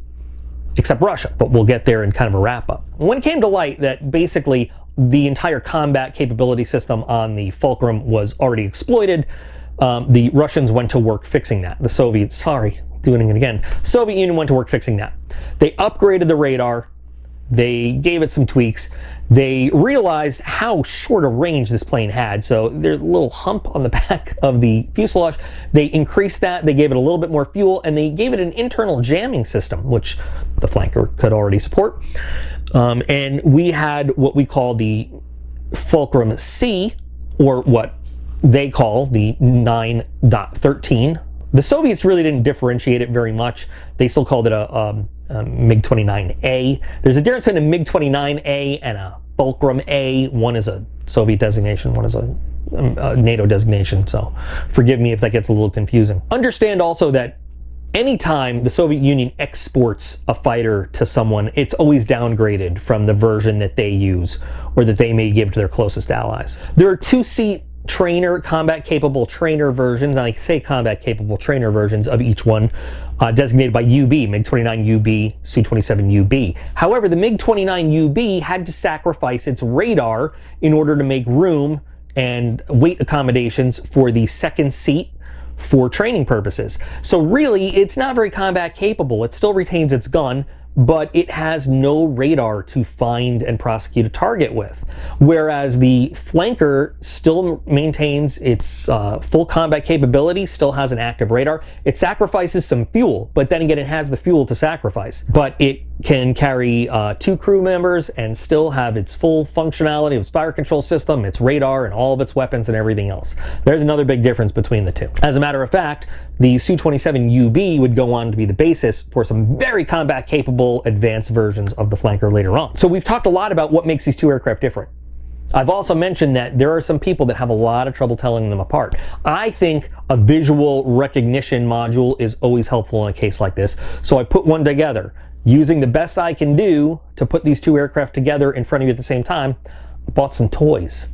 except Russia, but we'll get there in kind of a wrap up. When it came to light that basically the entire combat capability system on the Fulcrum was already exploited, the Russians went to work fixing that. The Soviets, doing it again. Soviet Union went to work fixing that. They upgraded the radar. They gave it some tweaks. They realized how short a range this plane had. So there's a little hump on the back of the fuselage. They increased that. They gave it a little bit more fuel, and they gave it an internal jamming system, which the flanker could already support. And we had what we call the Fulcrum C, or what they call the 9.13. The Soviets really didn't differentiate it very much. They still called it a MiG-29A. There's a difference in a MiG-29A and a Fulcrum A. One is a Soviet designation, one is a NATO designation, so forgive me if that gets a little confusing. Understand also that anytime the Soviet Union exports a fighter to someone, it's always downgraded from the version that they use or that they may give to their closest allies. There are 2-seat trainer, combat capable trainer versions, and I say combat capable trainer versions of each one, designated by UB, MiG-29 UB, Su-27 UB. However, the MiG-29 UB had to sacrifice its radar in order to make room and weight accommodations for the second seat for training purposes. So really, it's not very combat capable. It still retains its gun, but it has no radar to find and prosecute a target with. Whereas the flanker still maintains its full combat capability, still has an active radar. It sacrifices some fuel, but then again, it has the fuel to sacrifice. But it can carry 2 crew members and still have its full functionality of its fire control system, its radar, and all of its weapons and everything else. There's another big difference between the 2. As a matter of fact, the Su-27 UB would go on to be the basis for some very combat capable advanced versions of the flanker later on. So we've talked a lot about what makes these 2 aircraft different. I've also mentioned that there are some people that have a lot of trouble telling them apart. I think a visual recognition module is always helpful in a case like this, so I put one together. Using the best I can do to put these 2 aircraft together in front of you at the same time, I bought some toys.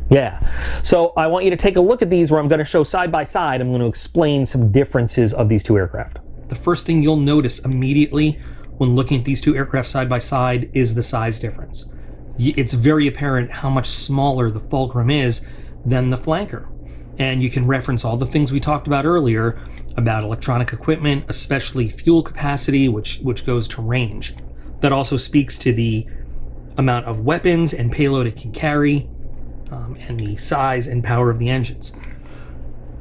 Yeah, so I want you to take a look at these where I'm going to show side by side. I'm going to explain some differences of these 2 aircraft. The first thing you'll notice immediately when looking at these 2 aircraft side by side is the size difference. It's very apparent how much smaller the Fulcrum is than the flanker. And you can reference all the things we talked about earlier about electronic equipment, especially fuel capacity, which goes to range. That also speaks to the amount of weapons and payload it can carry, and the size and power of the engines.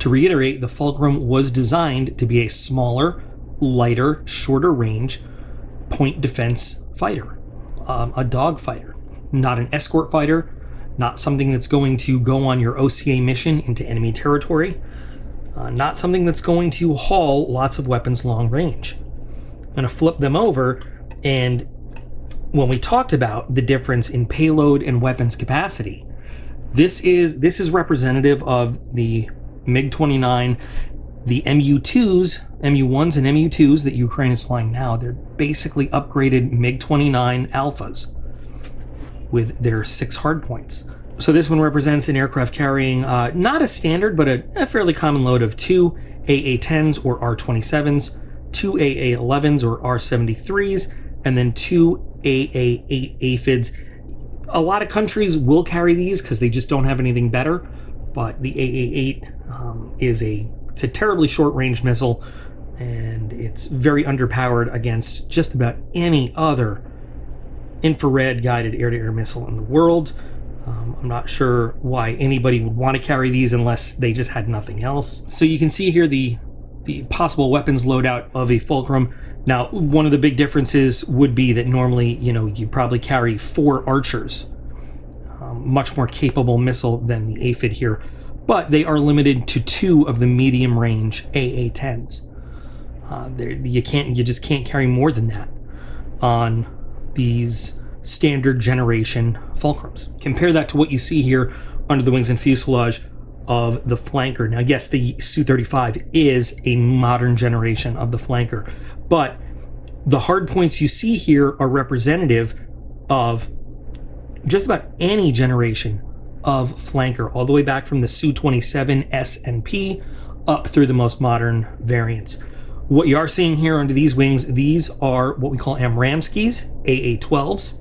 To reiterate, the Fulcrum was designed to be a smaller, lighter, shorter range point defense fighter, a dog fighter, not an escort fighter, not something that's going to go on your OCA mission into enemy territory, not something that's going to haul lots of weapons long range. I'm going to flip them over, and when we talked about the difference in payload and weapons capacity, This is representative of the MiG-29, the MU-1s and MU-2s that Ukraine is flying now. They're basically upgraded MiG-29 alphas with their 6 hardpoints. So this one represents an aircraft carrying not a standard, but a fairly common load of 2 AA-10s or R-27s, 2 AA-11s or R-73s, and then 2 AA-8 aphids. A lot of countries will carry these because they just don't have anything better, but the AA-8 is a terribly short-range missile, and it's very underpowered against just about any other infrared guided air-to-air missile in the world. I'm not sure why anybody would want to carry these unless they just had nothing else. So you can see here the possible weapons loadout of a Fulcrum. Now, one of the big differences would be that normally, you probably carry 4 Archers, much more capable missile than the aphid here, but they are limited to 2 of the medium-range AA-10s. You just can't carry more than that on these standard generation Fulcrums. Compare that to what you see here under the wings and fuselage of the flanker. Now, yes, the Su-27 is a modern generation of the flanker, but the hard points you see here are representative of just about any generation of flanker, all the way back from the Su-27 S and P up through the most modern variants. What you are seeing here under these wings, these are what we call Amramskis, AA-12s,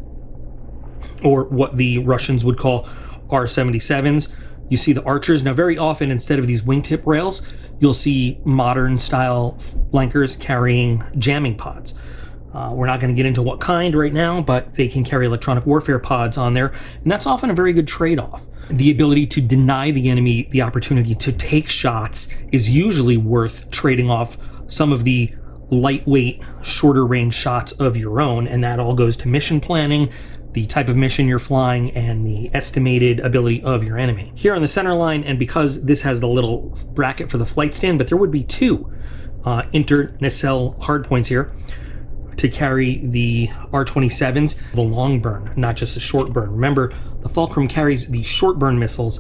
or what the Russians would call R-77s. You see the Archers. Now, very often, instead of these wingtip rails, you'll see modern style flankers carrying jamming pods. We're not going to get into what kind right now, but they can carry electronic warfare pods on there, and that's often a very good trade-off. The ability to deny the enemy the opportunity to take shots is usually worth trading off some of the lightweight, shorter range shots of your own, and that all goes to mission planning, the type of mission you're flying, and the estimated ability of your enemy. Here on the center line, and because this has the little bracket for the flight stand, but there would be 2 inter-nacelle hardpoints here to carry the R-27s, the long burn, not just the short burn. Remember, the Fulcrum carries the short burn missiles,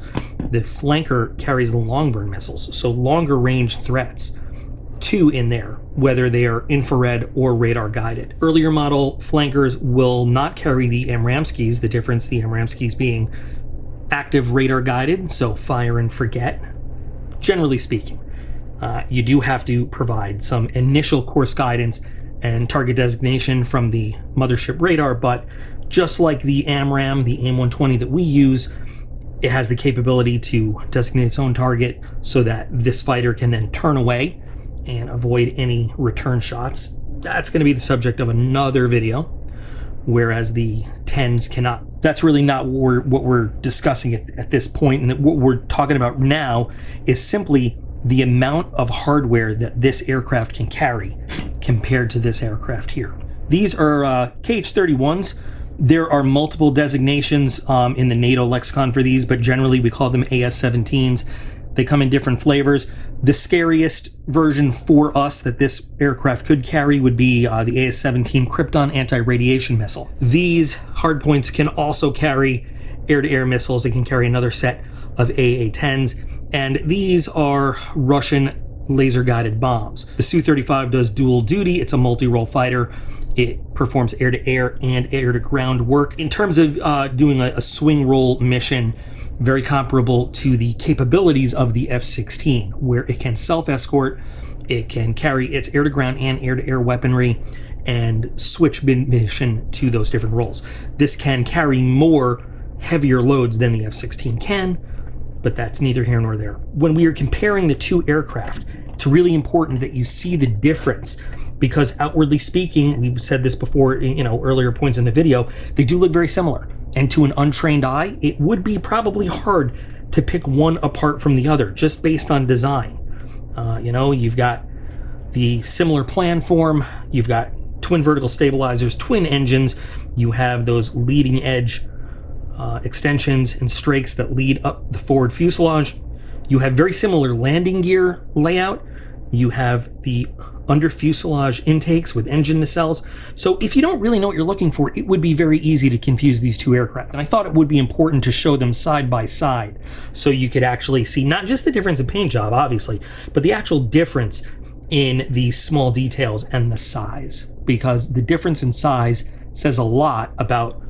the flanker carries the long burn missiles, so longer range threats. 2 in there, whether they are infrared or radar guided. Earlier model flankers will not carry the Amramskis, the difference, the Amramskis being active radar guided, so fire and forget. Generally speaking, you do have to provide some initial course guidance and target designation from the mothership radar, but just like the AMRAAM, the AIM-120 that we use, it has the capability to designate its own target so that this fighter can then turn away and avoid any return shots. That's going to be the subject of another video, whereas the 10s cannot. That's really not what we're discussing at this point, and what we're talking about now is simply the amount of hardware that this aircraft can carry compared to this aircraft here. These are KH-31s. There are multiple designations in the NATO lexicon for these, but generally we call them AS-17s. They come in different flavors. The scariest version for us that this aircraft could carry would be the AS-17 Krypton anti-radiation missile. These hardpoints can also carry air-to-air missiles. They can carry another set of AA-10s, and these are Russian laser-guided bombs. The Su-35 does dual duty. It's a multi-role fighter. It performs air-to-air and air-to-ground work. In terms of doing a swing role mission, very comparable to the capabilities of the F-16, where it can self-escort, it can carry its air-to-ground and air-to-air weaponry, and switch mission to those different roles. This can carry more heavier loads than the F-16 can, but that's neither here nor there. When we are comparing the 2 aircraft, it's really important that you see the difference, because outwardly speaking, we've said this before, earlier points in the video, they do look very similar. And to an untrained eye, it would be probably hard to pick one apart from the other, just based on design. You've got the similar plan form, you've got twin vertical stabilizers, twin engines, you have those leading edge extensions and strakes that lead up the forward fuselage. You have very similar landing gear layout. You have the under fuselage intakes with engine nacelles. So if you don't really know what you're looking for, it would be very easy to confuse these two aircraft. And I thought it would be important to show them side by side so you could actually see not just the difference in paint job, obviously, but the actual difference in the small details and the size, because the difference in size says a lot about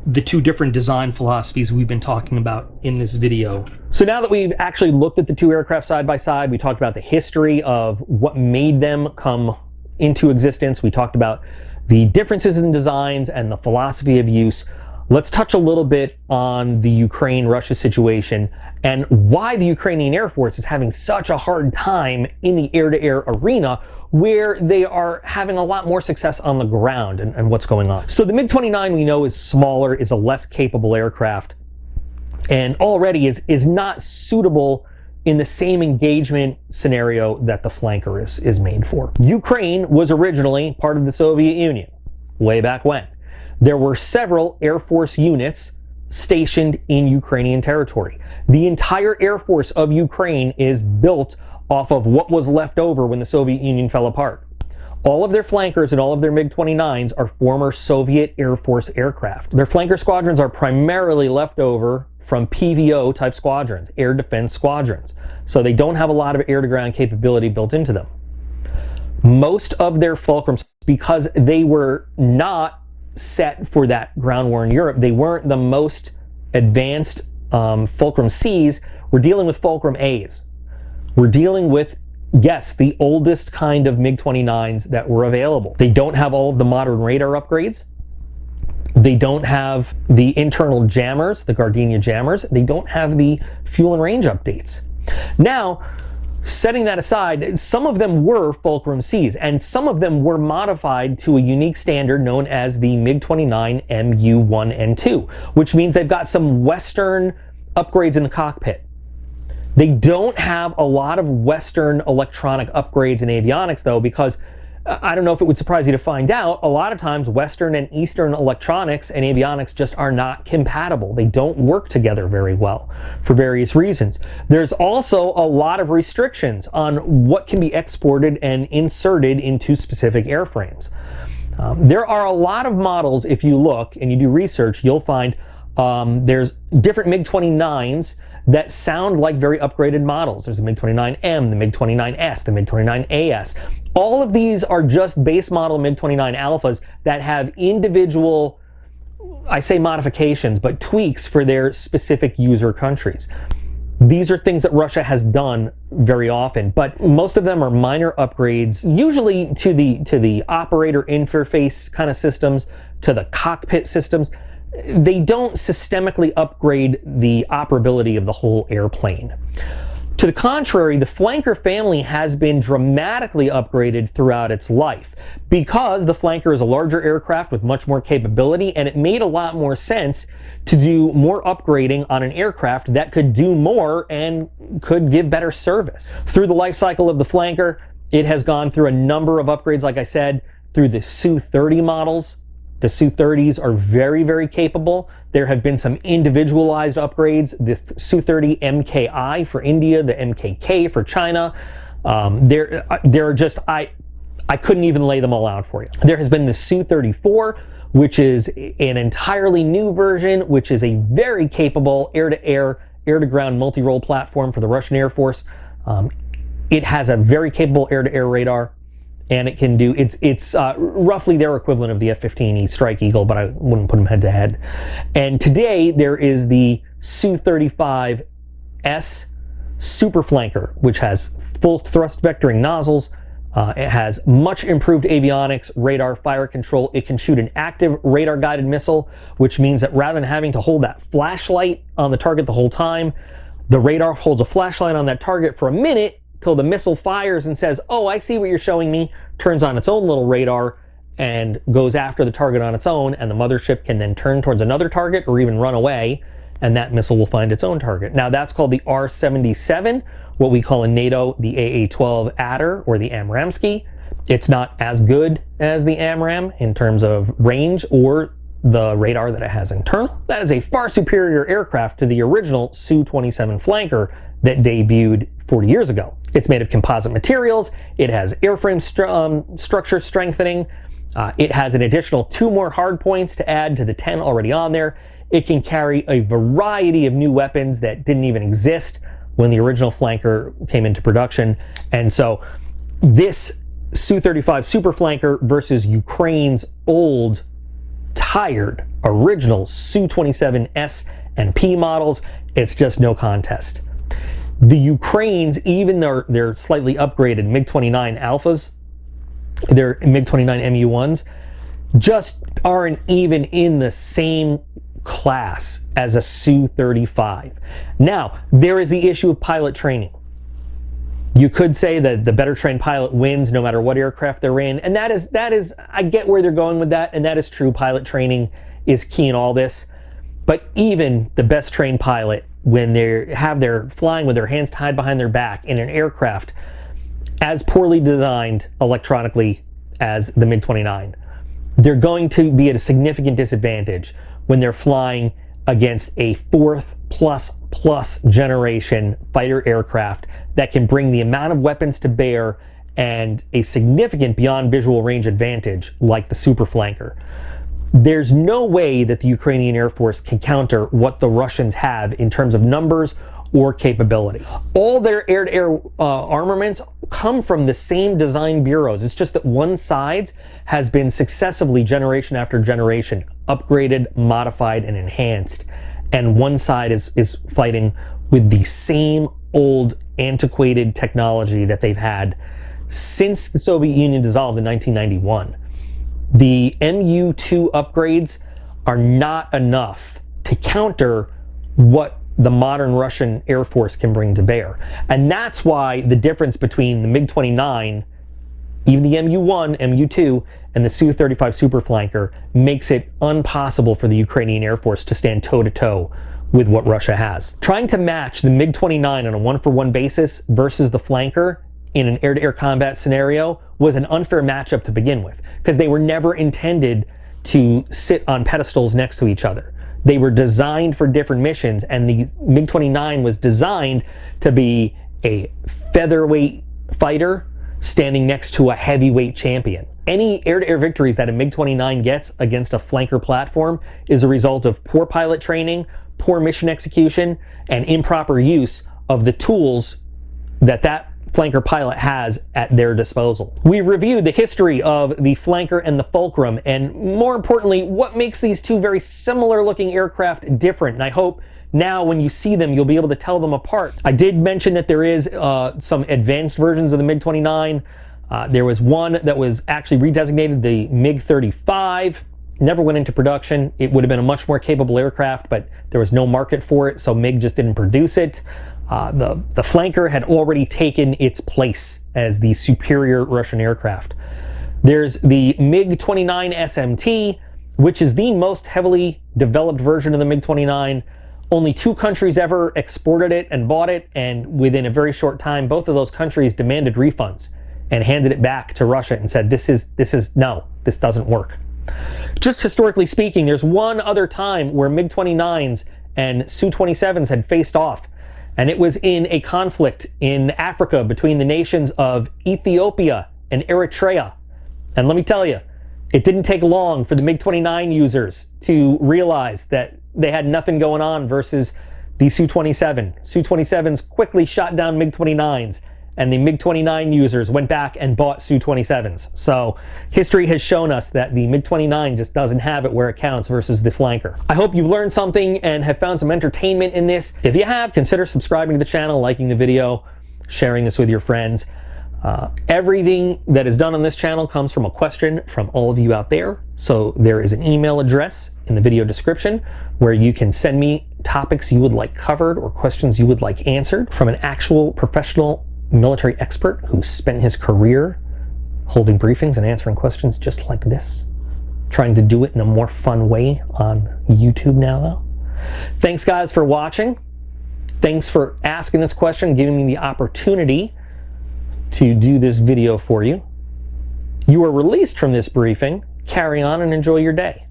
the two different design philosophies we've been talking about in this video. So now that we've actually looked at the two aircraft side by side, we talked about the history of what made them come into existence. We talked about the differences in designs and the philosophy of use. Let's touch a little bit on the Ukraine-Russia situation and why the Ukrainian Air Force is having such a hard time in the air-to-air arena, where they are having a lot more success on the ground, and what's going on. So the MiG-29 we know is smaller, is a less capable aircraft, and already is not suitable in the same engagement scenario that the flanker is made for. Ukraine was originally part of the Soviet Union, way back when. There were several Air Force units stationed in Ukrainian territory. The entire Air Force of Ukraine is built off of what was left over when the Soviet Union fell apart. All of their flankers and all of their MiG-29s are former Soviet Air Force aircraft. Their flanker squadrons are primarily left over from PVO type squadrons, air defense squadrons. So they don't have a lot of air-to-ground capability built into them. Most of their Fulcrums, because they were not set for that ground war in Europe, they weren't the most advanced Fulcrum Cs. We're dealing with Fulcrum As. We're dealing with, yes, the oldest kind of MiG-29s that were available. They don't have all of the modern radar upgrades. They don't have the internal jammers, the Gardenia jammers. They don't have the fuel and range updates. Now, setting that aside, some of them were Fulcrum Cs, and some of them were modified to a unique standard known as the MiG-29 MU-1 and 2, which means they've got some Western upgrades in the cockpit. They don't have a lot of Western electronic upgrades in avionics, though, because I don't know if it would surprise you to find out, a lot of times Western and Eastern electronics and avionics just are not compatible. They don't work together very well for various reasons. There's also a lot of restrictions on what can be exported and inserted into specific airframes. There are a lot of models, if you look and you do research, you'll find there's different MiG-29s that sound like very upgraded models. There's the MiG-29M, the MiG-29S, the MiG-29AS. All of these are just base model MiG-29 alphas that have individual, I say modifications, but tweaks for their specific user countries. These are things that Russia has done very often, but most of them are minor upgrades, usually to the operator interface kind of systems, to the cockpit systems. They don't systemically upgrade the operability of the whole airplane. To the contrary, the flanker family has been dramatically upgraded throughout its life because the flanker is a larger aircraft with much more capability, and it made a lot more sense to do more upgrading on an aircraft that could do more and could give better service. Through the life cycle of the flanker, it has gone through a number of upgrades, like I said, through the Su-30 models. The Su-30s are very, very capable. There have been some individualized upgrades. The Su-30 MKI for India, the MKK for China. There are just, I couldn't even lay them all out for you. There has been the Su-34, which is an entirely new version, which is a very capable air-to-air, air-to-ground multi-role platform for the Russian Air Force. It has a very capable air-to-air radar. And it can do, it's roughly their equivalent of the F-15E Strike Eagle, but I wouldn't put them head to head. And today there is the Su-35S Super Flanker, which has full thrust vectoring nozzles. It has much improved avionics, radar, fire control. It can shoot an active radar guided missile, which means that rather than having to hold that flashlight on the target the whole time, the radar holds a flashlight on that target for a minute till the missile fires and says, oh, I see what you're showing me, turns on its own little radar and goes after the target on its own, and the mothership can then turn towards another target or even run away, and that missile will find its own target. Now that's called the R-77, what we call in NATO the AA-12 Adder or the AMRAAMSky. It's not as good as the AMRAAM in terms of range or the radar that it has internal. That is a far superior aircraft to the original Su-27 flanker that debuted 40 years ago. It's made of composite materials. It has airframe structure strengthening. It has an additional 2 more hard points to add to the 10 already on there. It can carry a variety of new weapons that didn't even exist when the original flanker came into production. And so this Su-35 Super Flanker versus Ukraine's old, tired, original Su-27 S and P models, it's just no contest. The Ukraines, even their slightly upgraded MiG-29 Alphas, their MiG-29 MU-1s, just aren't even in the same class as a Su-35. Now, there is the issue of pilot training. You could say that the better trained pilot wins no matter what aircraft they're in, and that is I get where they're going with that, and that is true. Pilot training is key in all this. But even the best trained pilot, when they're flying with their hands tied behind their back in an aircraft as poorly designed electronically as the MiG-29, they're going to be at a significant disadvantage when they're flying against a 4th plus generation fighter aircraft that can bring the amount of weapons to bear and a significant beyond visual range advantage like the Super Flanker. There's no way that the Ukrainian Air Force can counter what the Russians have in terms of numbers or capability. All their air-to-air armaments come from the same design bureaus. It's just that one side has been successively, generation after generation, upgraded, modified, and enhanced. And one side is fighting with the same old, antiquated technology that they've had since the Soviet Union dissolved in 1991. The MU-2 upgrades are not enough to counter what the modern Russian Air Force can bring to bear. And that's why the difference between the MiG-29, even the MU-1, MU-2, and the Su-35 Super Flanker makes it impossible for the Ukrainian Air Force to stand toe-to-toe with what Russia has. Trying to match the MiG-29 on a one-for-one basis versus the flanker in an air-to-air combat scenario was an unfair matchup to begin with, because they were never intended to sit on pedestals next to each other. They were designed for different missions, and the MiG-29 was designed to be a featherweight fighter standing next to a heavyweight champion. Any air-to-air victories that a MiG-29 gets against a flanker platform is a result of poor pilot training, poor mission execution, and improper use of the tools that flanker pilot has at their disposal. We've reviewed the history of the flanker and the Fulcrum, and more importantly, what makes these two very similar looking aircraft different. And I hope now when you see them, you'll be able to tell them apart. I did mention that there is some advanced versions of the MiG-29. There was one that was actually redesignated the MiG-35. Never went into production. It would have been a much more capable aircraft, but there was no market for it, so MiG just didn't produce it. The flanker had already taken its place as the superior Russian aircraft. There's the MiG-29 SMT, which is the most heavily developed version of the MiG-29. Only 2 countries ever exported it and bought it, and within a very short time, both of those countries demanded refunds and handed it back to Russia and said, no, this doesn't work. Just historically speaking, there's one other time where MiG-29s and Su-27s had faced off, and it was in a conflict in Africa between the nations of Ethiopia and Eritrea. And let me tell you, it didn't take long for the MiG-29 users to realize that they had nothing going on versus the Su-27. Su-27s quickly shot down MiG-29s, and the MiG-29 users went back and bought Su-27s. So history has shown us that the MiG-29 just doesn't have it where it counts versus the flanker. I hope you've learned something and have found some entertainment in this. If you have, consider subscribing to the channel, liking the video, sharing this with your friends. Everything that is done on this channel comes from a question from all of you out there. So there is an email address in the video description where you can send me topics you would like covered or questions you would like answered from an actual professional military expert who spent his career holding briefings and answering questions just like this, trying to do it in a more fun way on YouTube now though. Thanks guys for watching. Thanks for asking this question, giving me the opportunity to do this video for you. You are released from this briefing. Carry on and enjoy your day.